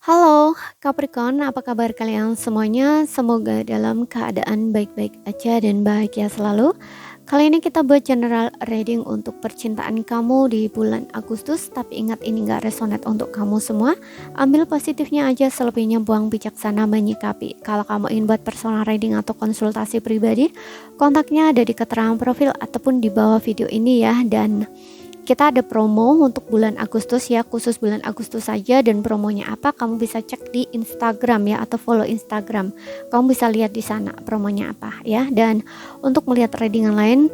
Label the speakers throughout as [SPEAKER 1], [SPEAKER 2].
[SPEAKER 1] Halo Capricorn, apa kabar kalian semuanya? Semoga dalam keadaan baik-baik aja dan bahagia selalu. Kali ini kita buat general reading untuk percintaan kamu di bulan Agustus. Tapi ingat, ini gak resonate untuk kamu semua. Ambil positifnya aja, selebihnya buang bijaksana menyikapi. Kalau kamu ingin buat personal reading atau konsultasi pribadi, kontaknya ada di keterangan profil ataupun di bawah video ini ya. Dan kita ada promo untuk bulan Agustus ya, khusus bulan Agustus saja. Dan promonya apa, kamu bisa cek di Instagram ya, atau follow Instagram. Kamu bisa lihat di sana promonya apa ya. Dan untuk melihat readingan lain,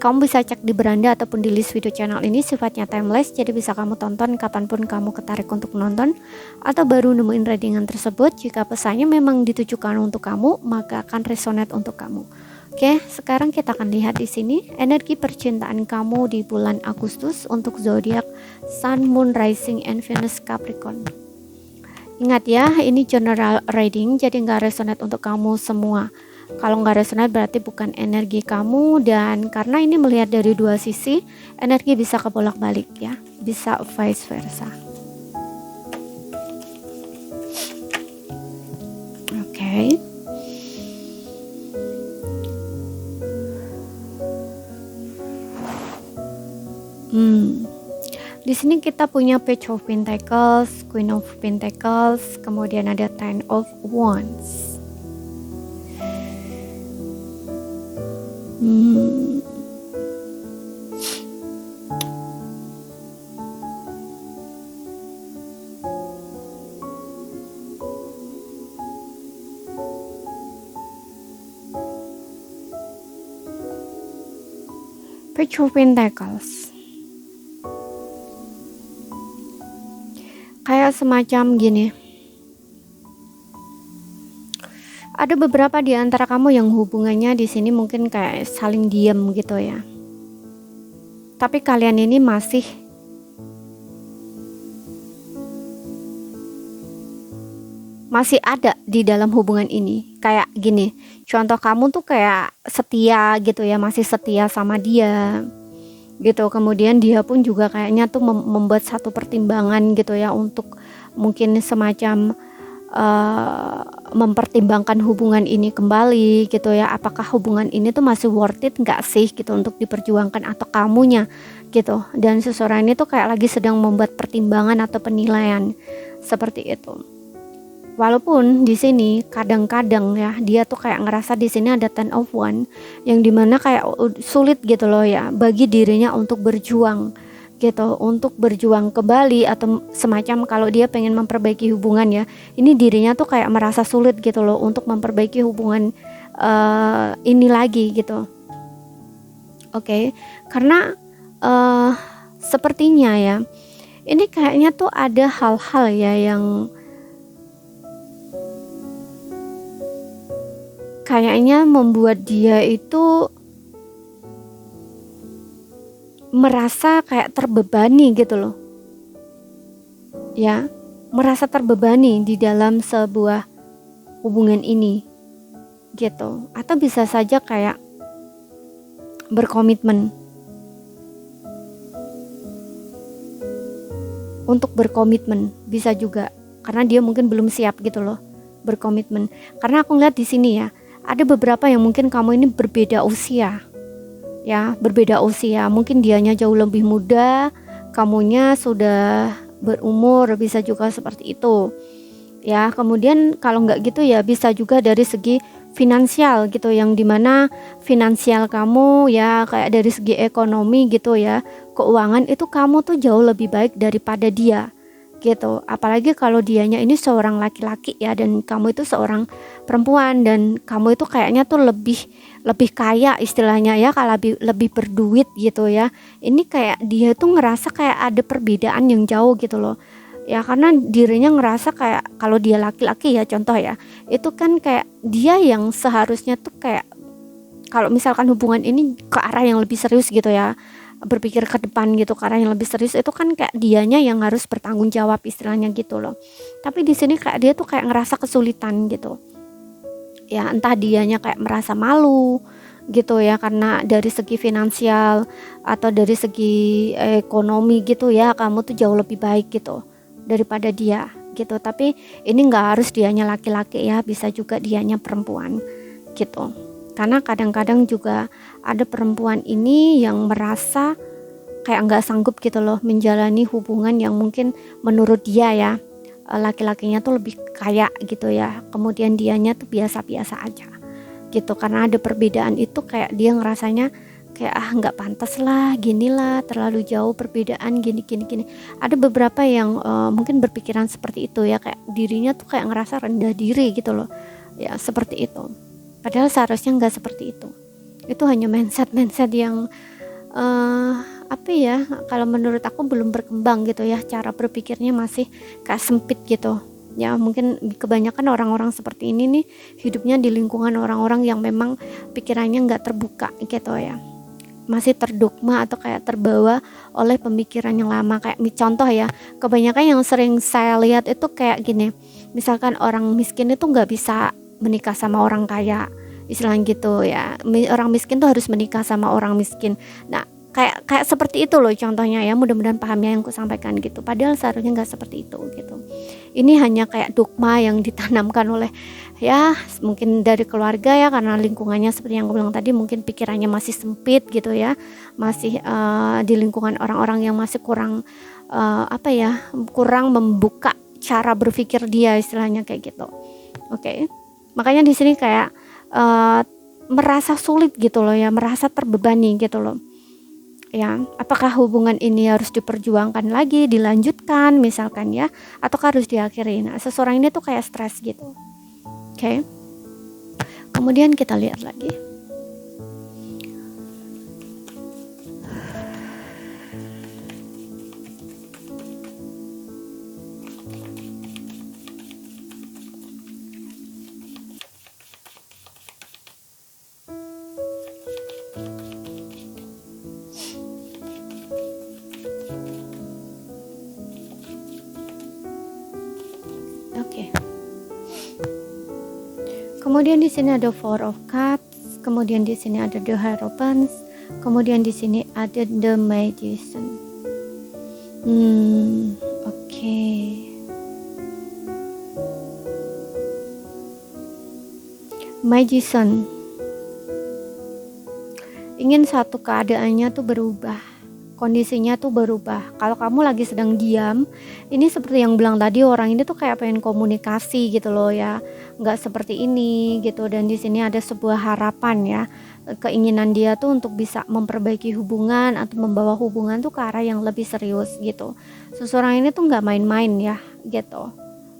[SPEAKER 1] kamu bisa cek di beranda ataupun di list video channel ini. Sifatnya timeless, jadi bisa kamu tonton kapanpun kamu ketarik untuk menonton atau baru nemuin readingan tersebut. Jika pesannya memang ditujukan untuk kamu, maka akan resonate untuk kamu. Oke, sekarang kita akan lihat di sini energi percintaan kamu di bulan Agustus untuk zodiak Sun, Moon, Rising, and Venus Capricorn. Ingat ya, ini general reading, jadi nggak resonate untuk kamu semua. Kalau nggak resonate berarti bukan energi kamu, dan karena ini melihat dari dua sisi, energi bisa kebolak-balik ya, bisa vice versa. Oke. Di sini kita punya Page of Pentacles, Queen of Pentacles, kemudian ada Ten of Wands. Page of Pentacles. Kayak semacam gini. Ada beberapa di antara kamu yang hubungannya di sini mungkin kayak saling diam gitu ya. Tapi kalian ini masih ada di dalam hubungan ini. Kayak gini. Contoh, kamu tuh kayak setia gitu ya, masih setia sama dia gitu. Kemudian dia pun juga kayaknya tuh membuat satu pertimbangan gitu ya, untuk mungkin semacam mempertimbangkan hubungan ini kembali gitu ya. Apakah hubungan ini tuh masih worth it nggak sih gitu untuk diperjuangkan, atau kamunya gitu. Dan seseorang ini tuh kayak lagi sedang membuat pertimbangan atau penilaian seperti itu. Walaupun di sini kadang-kadang ya, dia tuh kayak ngerasa di sini ada Ten of Wands, yang dimana kayak sulit gitu loh ya bagi dirinya untuk berjuang gitu, untuk berjuang kembali, atau semacam kalau dia pengen memperbaiki hubungan ya, ini dirinya tuh kayak merasa sulit gitu loh untuk memperbaiki hubungan ini lagi gitu. Oke, karena sepertinya ya, ini kayaknya tuh ada hal-hal ya yang kayaknya membuat dia itu merasa kayak terbebani gitu loh ya, merasa terbebani di dalam sebuah hubungan ini gitu. Atau bisa saja kayak berkomitmen, untuk berkomitmen bisa juga, karena dia mungkin belum siap gitu loh berkomitmen. Karena aku ngeliat di sini ya, ada beberapa yang mungkin kamu ini berbeda usia ya, berbeda usia. Mungkin dianya jauh lebih muda, kamunya sudah berumur, bisa juga seperti itu ya. Kemudian kalau nggak gitu ya, bisa juga dari segi finansial gitu, yang dimana finansial kamu ya, kayak dari segi ekonomi gitu ya, keuangan itu kamu tuh jauh lebih baik daripada dia gitu. Apalagi kalau dianya ini seorang laki-laki ya, dan kamu itu seorang perempuan, dan kamu itu kayaknya tuh lebih kaya istilahnya ya, kalau lebih berduit gitu ya. Ini kayak dia tuh ngerasa kayak ada perbedaan yang jauh gitu loh ya, karena dirinya ngerasa kayak kalau dia laki-laki ya, contoh ya, itu kan kayak dia yang seharusnya tuh kayak, kalau misalkan hubungan ini ke arah yang lebih serius gitu ya, berpikir ke depan gitu, karena yang lebih serius itu kan kayak dianya yang harus bertanggung jawab istilahnya gitu loh. Tapi di sini kayak dia tuh kayak ngerasa kesulitan gitu ya, entah dianya kayak merasa malu gitu ya, karena dari segi finansial atau dari segi ekonomi gitu ya, kamu tuh jauh lebih baik gitu daripada dia gitu. Tapi ini nggak harus dianya laki-laki ya, bisa juga dianya perempuan gitu. Karena kadang-kadang juga ada perempuan ini yang merasa kayak nggak sanggup gitu loh menjalani hubungan yang mungkin menurut dia ya laki-lakinya tuh lebih kaya gitu ya, kemudian dianya tuh biasa-biasa aja gitu. Karena ada perbedaan itu kayak dia ngerasanya kayak nggak pantas lah, gini lah, terlalu jauh perbedaan gini. Ada beberapa yang mungkin berpikiran seperti itu ya, kayak dirinya tuh kayak ngerasa rendah diri gitu loh ya, seperti itu. Padahal seharusnya nggak seperti itu. Itu hanya mindset yang apa ya, kalau menurut aku belum berkembang gitu ya, cara berpikirnya masih kayak sempit gitu ya. Mungkin kebanyakan orang-orang seperti ini nih hidupnya di lingkungan orang-orang yang memang pikirannya nggak terbuka gitu ya, masih terdogma atau kayak terbawa oleh pemikiran yang lama. Kayak contoh ya, kebanyakan yang sering saya lihat itu kayak gini, misalkan orang miskin itu nggak bisa menikah sama orang kaya, istilahnya gitu ya, orang miskin tuh harus menikah sama orang miskin. Nah kayak seperti itu loh contohnya ya, mudah-mudahan paham ya yang aku sampaikan gitu. Padahal seharusnya nggak seperti itu gitu. Ini hanya kayak dogma yang ditanamkan oleh ya mungkin dari keluarga ya, karena lingkungannya seperti yang aku bilang tadi, mungkin pikirannya masih sempit gitu ya, masih di lingkungan orang-orang yang masih kurang kurang membuka cara berpikir dia, istilahnya kayak gitu. Oke. Makanya di sini kayak merasa sulit gitu loh ya, merasa terbebani gitu loh ya. Apakah hubungan ini harus diperjuangkan lagi, dilanjutkan misalkan ya, ataukah harus diakhiri. Nah seseorang ini tuh kayak stres gitu. Oke. Kemudian kita lihat lagi. Oke. Kemudian di sini ada Four of Cups, kemudian di sini ada The Hierophant, kemudian di sini ada The Magician. Oke. Magician ingin satu keadaannya tuh berubah, kondisinya tuh berubah. Kalau kamu lagi sedang diam, ini seperti yang bilang tadi, orang ini tuh kayak pengen komunikasi gitu loh ya, nggak seperti ini gitu. Dan di sini ada sebuah harapan ya, keinginan dia tuh untuk bisa memperbaiki hubungan atau membawa hubungan tuh ke arah yang lebih serius gitu. Seseorang ini tuh nggak main-main ya gitu.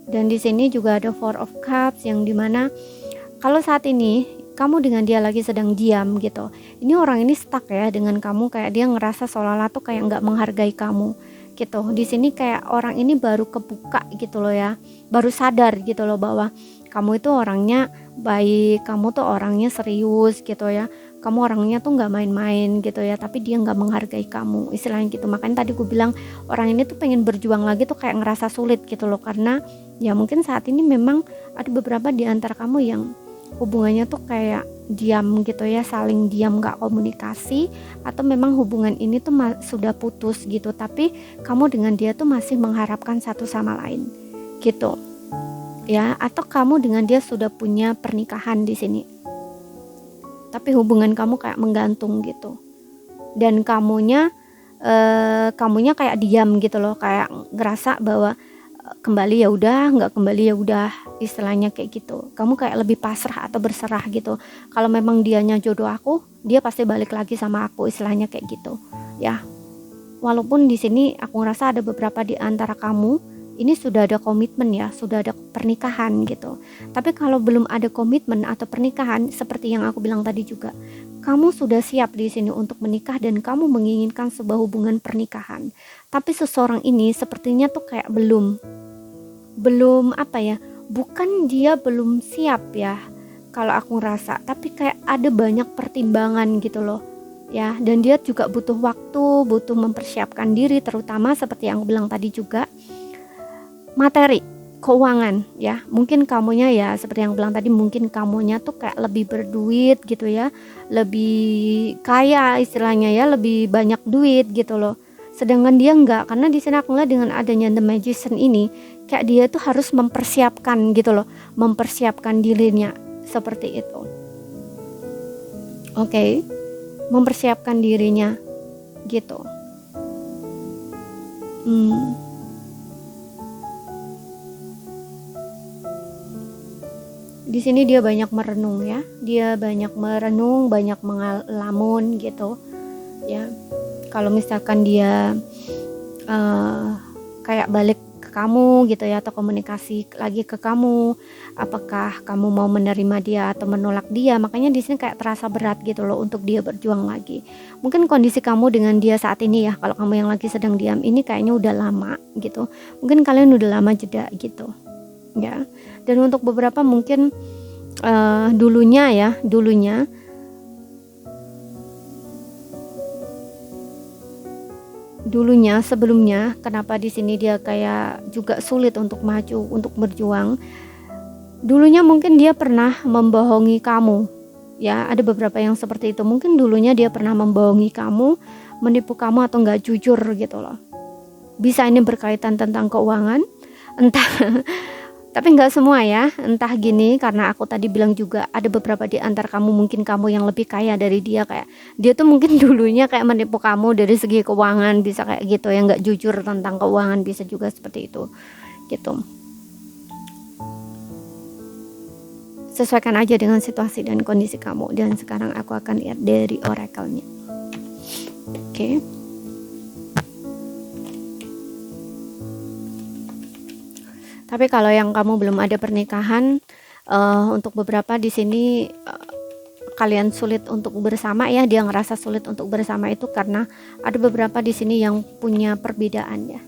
[SPEAKER 1] Dan di sini juga ada Four of Cups yang dimana kalau saat ini kamu dengan dia lagi sedang diam gitu, ini orang ini stuck ya dengan kamu, kayak dia ngerasa seolah-olah tuh kayak nggak menghargai kamu gitu. Di sini kayak orang ini baru kebuka gitu loh ya, baru sadar gitu loh bahwa kamu itu orangnya baik, kamu tuh orangnya serius gitu ya, kamu orangnya tuh nggak main-main gitu ya, tapi dia nggak menghargai kamu, istilahnya gitu. Makanya tadi gue bilang orang ini tuh pengen berjuang lagi tuh kayak ngerasa sulit gitu loh, karena ya mungkin saat ini memang ada beberapa di antara kamu yang hubungannya tuh kayak diam gitu ya, saling diam, gak komunikasi, atau memang hubungan ini tuh sudah putus gitu, tapi kamu dengan dia tuh masih mengharapkan satu sama lain gitu ya. Atau kamu dengan dia sudah punya pernikahan di sini, tapi hubungan kamu kayak menggantung gitu, dan kamunya kayak diam gitu loh, kayak ngerasa bahwa kembali ya udah, nggak kembali ya udah, istilahnya kayak gitu. Kamu kayak lebih pasrah atau berserah gitu. Kalau memang dianya jodoh aku, dia pasti balik lagi sama aku, istilahnya kayak gitu ya. Walaupun di sini aku ngerasa ada beberapa di antara kamu ini sudah ada komitmen ya, sudah ada pernikahan gitu. Tapi kalau belum ada komitmen atau pernikahan, seperti yang aku bilang tadi juga, kamu sudah siap di sini untuk menikah dan kamu menginginkan sebuah hubungan pernikahan. Tapi seseorang ini sepertinya tuh kayak belum bukan dia belum siap ya kalau aku ngerasa, tapi kayak ada banyak pertimbangan gitu loh ya. Dan dia juga butuh waktu, butuh mempersiapkan diri, terutama seperti yang aku bilang tadi juga, materi, keuangan ya. Mungkin kamunya ya seperti yang bilang tadi, mungkin kamunya tuh kayak lebih berduit gitu ya, lebih kaya istilahnya ya, lebih banyak duit gitu loh Sedangkan dia enggak, karena di sini aku ngeliat dengan adanya The Magician ini kayak dia tuh harus mempersiapkan gitu loh, mempersiapkan dirinya seperti itu. Oke, mempersiapkan dirinya gitu. Di sini dia banyak merenung ya, dia banyak merenung, banyak mengelamun gitu ya. Kalau misalkan dia kayak balik ke kamu gitu ya, atau komunikasi lagi ke kamu, apakah kamu mau menerima dia atau menolak dia. Makanya di sini kayak terasa berat gitu loh untuk dia berjuang lagi. Mungkin kondisi kamu dengan dia saat ini ya, kalau kamu yang lagi sedang diam ini kayaknya udah lama gitu, mungkin kalian udah lama jeda gitu ya. Dan untuk beberapa mungkin dulunya sebelumnya kenapa di sini dia kayak juga sulit untuk maju, untuk berjuang. Dulunya mungkin dia pernah membohongi kamu ya, ada beberapa yang seperti itu. Mungkin dulunya dia pernah membohongi kamu, menipu kamu atau nggak jujur gitu loh. Bisa ini berkaitan tentang keuangan, entah tapi nggak semua ya, entah gini, karena aku tadi bilang juga ada beberapa di antar kamu, mungkin kamu yang lebih kaya dari dia, kayak dia tuh mungkin dulunya kayak menipu kamu dari segi keuangan, bisa kayak gitu ya, nggak jujur tentang keuangan, bisa juga seperti itu gitu. Sesuaikan aja dengan situasi dan kondisi kamu. Dan sekarang aku akan lihat dari oracle-nya. Oke. Tapi kalau yang kamu belum ada pernikahan, untuk beberapa di sini kalian sulit untuk bersama ya, dia ngerasa sulit untuk bersama itu karena ada beberapa di sini yang punya perbedaan ya,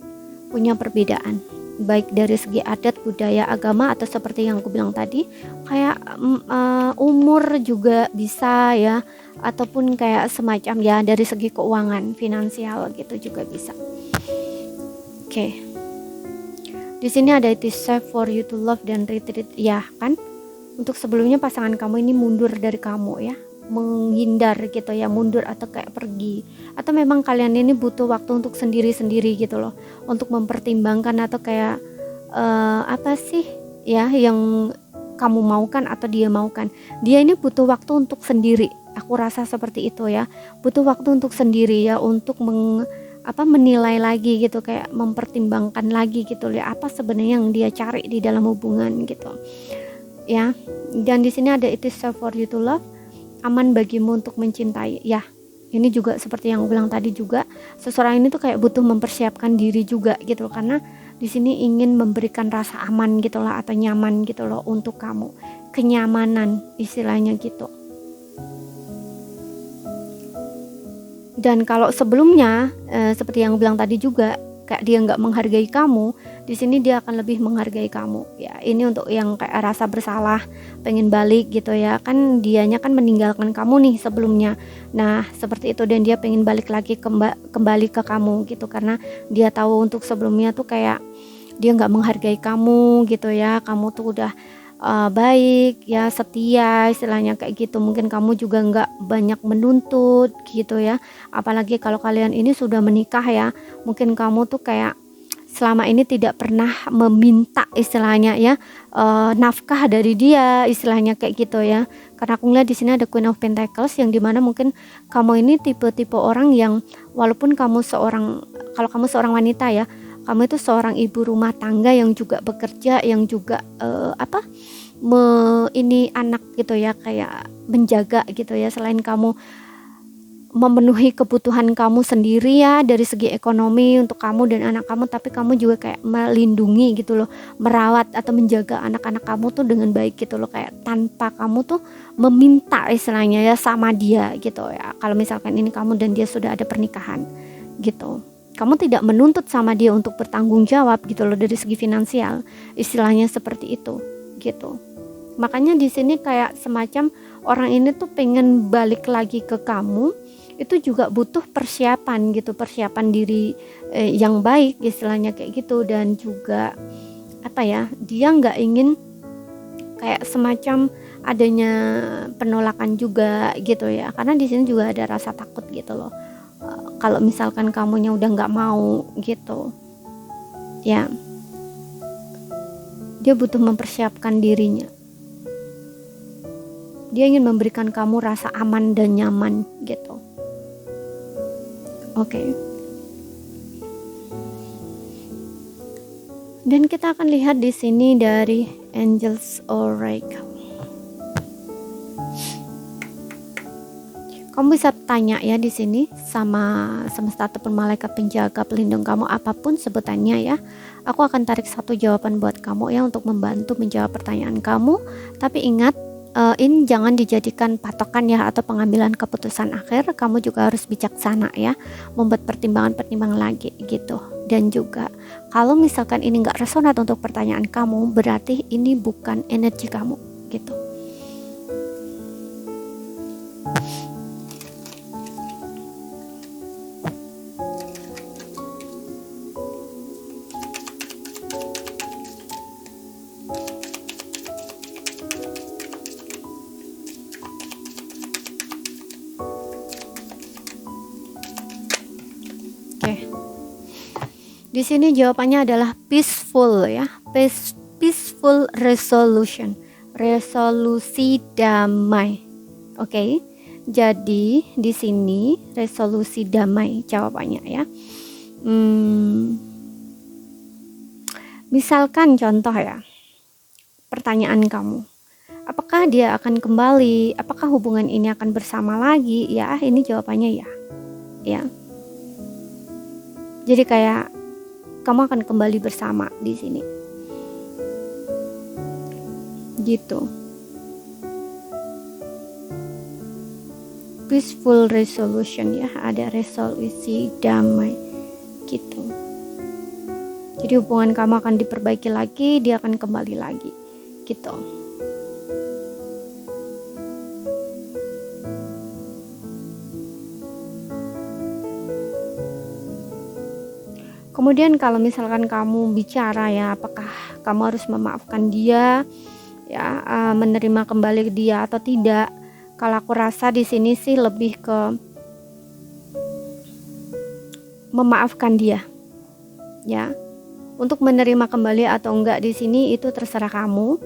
[SPEAKER 1] punya perbedaan baik dari segi adat, budaya, agama, atau seperti yang aku bilang tadi kayak umur juga bisa ya, ataupun kayak semacam ya dari segi keuangan, finansial gitu juga bisa. Oke. Di sini ada it is safe for you to love dan retreat ya kan. Untuk sebelumnya pasangan kamu ini mundur dari kamu ya, menghindar gitu ya, mundur atau kayak pergi, atau memang kalian ini butuh waktu untuk sendiri-sendiri gitu loh, untuk mempertimbangkan atau kayak apa sih ya yang kamu maukan atau dia maukan. Dia ini butuh waktu untuk sendiri, aku rasa seperti itu ya, butuh waktu untuk sendiri ya, untuk menilai lagi gitu, kayak mempertimbangkan lagi gitu ya, apa sebenarnya yang dia cari di dalam hubungan gitu ya. Dan di sini ada it is safe for you to love, aman bagimu untuk mencintai ya. Ini juga seperti yang aku bilang tadi juga, seseorang ini tuh kayak butuh mempersiapkan diri juga gitu, karena di sini ingin memberikan rasa aman gitu lah, atau nyaman gitu loh untuk kamu, kenyamanan istilahnya gitu. Dan kalau sebelumnya seperti yang bilang tadi juga, kayak dia nggak menghargai kamu, di sini dia akan lebih menghargai kamu ya. Ini untuk yang kayak rasa bersalah, pengen balik gitu ya, kan dianya kan meninggalkan kamu nih sebelumnya. Nah seperti itu, dan dia pengen balik lagi kembali ke kamu gitu, karena dia tahu untuk sebelumnya tuh kayak dia nggak menghargai kamu gitu ya. Kamu tuh udah baik ya, setia istilahnya kayak gitu. Mungkin kamu juga nggak banyak menuntut gitu ya, apalagi kalau kalian ini sudah menikah ya. Mungkin kamu tuh kayak selama ini tidak pernah meminta istilahnya ya, nafkah dari dia istilahnya kayak gitu ya. Karena aku ngeliat di sini ada Queen of Pentacles, yang dimana mungkin kamu ini tipe-tipe orang yang walaupun kamu kalau kamu seorang wanita ya, kamu itu seorang ibu rumah tangga yang juga bekerja, yang juga ini anak gitu ya, kayak menjaga gitu ya. Selain kamu memenuhi kebutuhan kamu sendiri ya dari segi ekonomi untuk kamu dan anak kamu, tapi kamu juga kayak melindungi gitu loh, merawat atau menjaga anak-anak kamu tuh dengan baik gitu loh, kayak tanpa kamu tuh meminta istilahnya ya sama dia gitu ya. Kalau misalkan ini kamu dan dia sudah ada pernikahan gitu, kamu tidak menuntut sama dia untuk bertanggung jawab gitu loh dari segi finansial, istilahnya seperti itu gitu. Makanya di sini kayak semacam orang ini tuh pengen balik lagi ke kamu, itu juga butuh persiapan gitu, persiapan diri yang baik istilahnya kayak gitu. Dan juga dia nggak ingin kayak semacam adanya penolakan juga gitu ya, karena di sini juga ada rasa takut gitu loh. kalau misalkan kamunya udah nggak mau gitu ya. Dia butuh mempersiapkan dirinya, dia ingin memberikan kamu rasa aman dan nyaman gitu. Oke. Dan kita akan lihat di sini dari Angels Oracle. Kamu bisa tanya ya di sini sama semesta ataupun malaikat penjaga pelindung kamu, apapun sebutannya ya. Aku akan tarik satu jawaban buat kamu ya untuk membantu menjawab pertanyaan kamu. Tapi ingat, ini jangan dijadikan patokan ya atau pengambilan keputusan akhir. Kamu juga harus bijaksana ya, membuat pertimbangan-pertimbangan lagi gitu. Dan juga kalau misalkan ini nggak resonat untuk pertanyaan kamu, berarti ini bukan energi kamu gitu. Oke. Di sini jawabannya adalah peaceful ya, peaceful resolution, resolusi damai. Oke. Jadi di sini resolusi damai jawabannya ya. Misalkan contoh ya, pertanyaan kamu, apakah dia akan kembali? Apakah hubungan ini akan bersama lagi? Ya, ini jawabannya ya. Ya. Jadi kayak kamu akan kembali bersama di sini. Gitu. Peaceful resolution ya, ada resolusi damai gitu. Jadi hubungan kamu akan diperbaiki lagi, dia akan kembali lagi gitu. Kemudian kalau misalkan kamu bicara ya, apakah kamu harus memaafkan dia ya, menerima kembali dia atau tidak? Kalau aku rasa di sini sih lebih ke memaafkan dia ya. Untuk menerima kembali atau enggak di sini itu terserah kamu.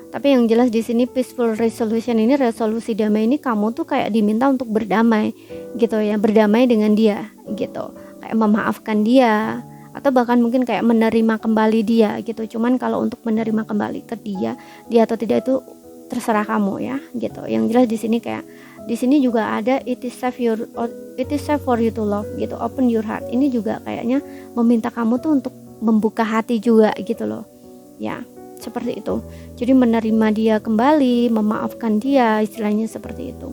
[SPEAKER 1] Tapi yang jelas di sini peaceful resolution ini, resolusi damai ini, kamu tuh kayak diminta untuk berdamai gitu ya, berdamai dengan dia gitu. Kayak memaafkan dia atau bahkan mungkin kayak menerima kembali dia gitu. Cuman kalau untuk menerima kembali ke dia atau tidak itu terserah kamu ya gitu. Yang jelas di sini kayak di sini juga ada it is safe for you to love gitu, open your heart. Ini juga kayaknya meminta kamu tuh untuk membuka hati juga gitu loh ya, seperti itu. Jadi menerima dia kembali, memaafkan dia, istilahnya seperti itu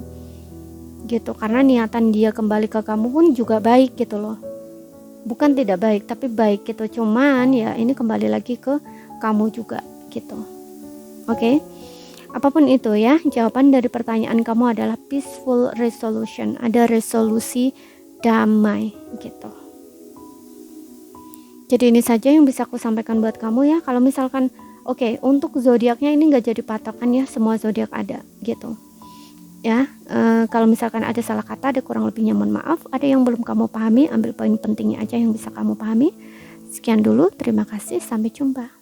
[SPEAKER 1] gitu. Karena niatan dia kembali ke kamu pun juga baik gitu loh, bukan tidak baik tapi baik gitu. Cuman ya ini kembali lagi ke kamu juga gitu. Oke. Apapun itu ya, jawaban dari pertanyaan kamu adalah peaceful resolution, ada resolusi damai gitu. Jadi ini saja yang bisa aku sampaikan buat kamu ya. Kalau misalkan oke, untuk zodiaknya ini nggak jadi patokan ya, semua zodiak ada gitu ya. Kalau misalkan ada salah kata, ada kurang lebihnya mohon maaf. Ada yang belum kamu pahami, ambil poin pentingnya aja yang bisa kamu pahami. Sekian dulu, terima kasih, sampai jumpa.